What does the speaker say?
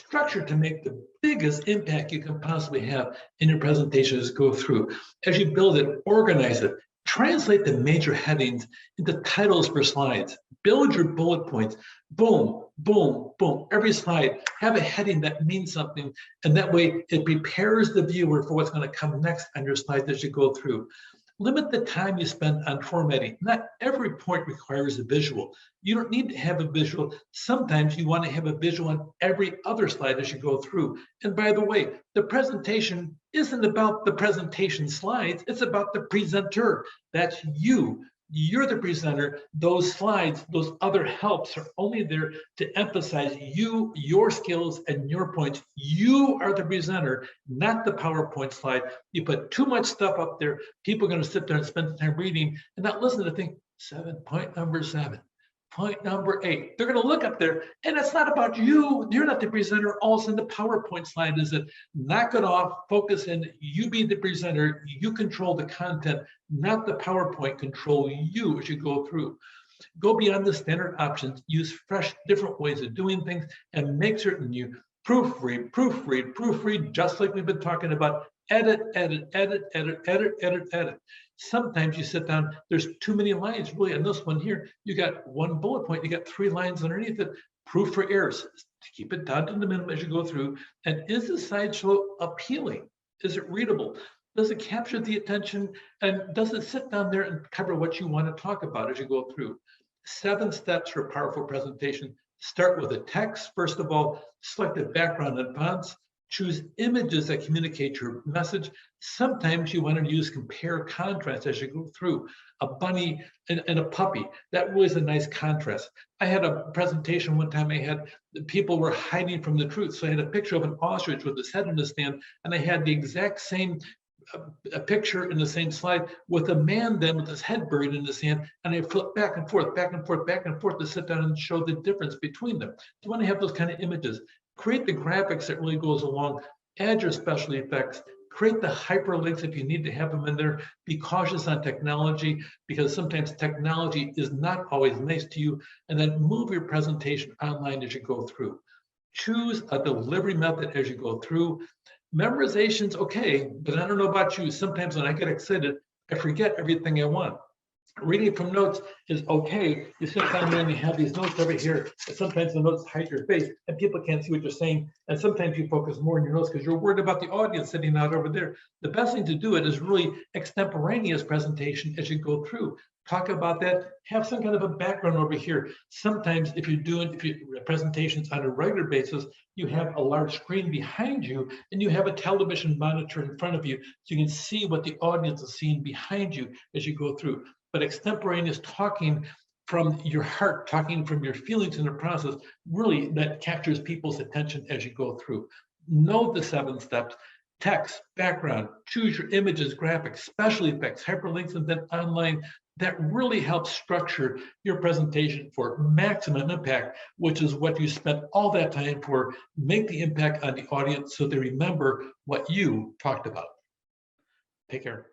structure to make the biggest impact you can possibly have in your presentation as you go through. As you build it, organize it, translate the major headings into titles for slides, build your bullet points, boom, boom, boom. Every slide, have a heading that means something, and that way it prepares the viewer for what's going to come next on your slides as you go through. Limit the time you spend on formatting. Not every point requires a visual. You don't need to have a visual. Sometimes you want to have a visual on every other slide as you go through. And by the way, the presentation isn't about the presentation slides, it's about the presenter. That's you. You're the presenter. Those slides, those other helps are only there to emphasize you, your skills, and your points. You are the presenter, not the PowerPoint slide. You put too much stuff up there, people are going to sit there and spend time reading and not listen to think, point number 7. Point number 8. They're going to look up there, and it's not about you. You're not the presenter. All of a sudden, the PowerPoint slide is it. Knock it off, focus in. You be the presenter. You control the content, not the PowerPoint control you as you go through. Go beyond the standard options. Use fresh, different ways of doing things, and make certain you proofread, proofread, proofread, just like we've been talking about. Edit, edit, edit, edit, edit, edit, edit. Sometimes you sit down, there's too many lines really. On this one here, you got one bullet point, you got 3 lines underneath it. Proof for errors. Keep it down to the minimum as you go through. And is the slideshow appealing? Is it readable? Does it capture the attention? And does it sit down there and cover what you want to talk about as you go through? 7 steps for a powerful presentation. Start with a text. First of all, select the background and fonts. Choose images that communicate your message. Sometimes you want to use compare contrast as you go through. A bunny and a puppy, that really is a nice contrast. I had a presentation one time, people were hiding from the truth. So I had a picture of an ostrich with his head in the stand, and I had the exact same a picture in the same slide with a man then with his head buried in the sand, and I flipped back and forth, back and forth, back and forth to sit down and show the difference between them. You want to have those kind of images. Create the graphics that really goes along, add your special effects, create the hyperlinks if you need to have them in there. Be cautious on technology because sometimes technology is not always nice to you, and then move your presentation online as you go through. Choose a delivery method as you go through. Memorization's okay, but I don't know about you. Sometimes when I get excited, I forget everything I want. Reading from notes is okay. You sit down there and you have these notes over here. And sometimes the notes hide your face and people can't see what you're saying. And sometimes you focus more on your notes because you're worried about the audience sitting out over there. The best thing to do it is really extemporaneous presentation as you go through. Talk about that. Have some kind of a background over here. Sometimes if you're doing presentations on a regular basis, you have a large screen behind you and you have a television monitor in front of you so you can see what the audience is seeing behind you as you go through. But extemporaneous talking from your heart, talking from your feelings in the process, really that captures people's attention as you go through. Know the 7 steps: text, background, choose your images, graphics, special effects, hyperlinks, and then online. That really helps structure your presentation for maximum impact, which is what you spent all that time for. Make the impact on the audience so they remember what you talked about. Take care.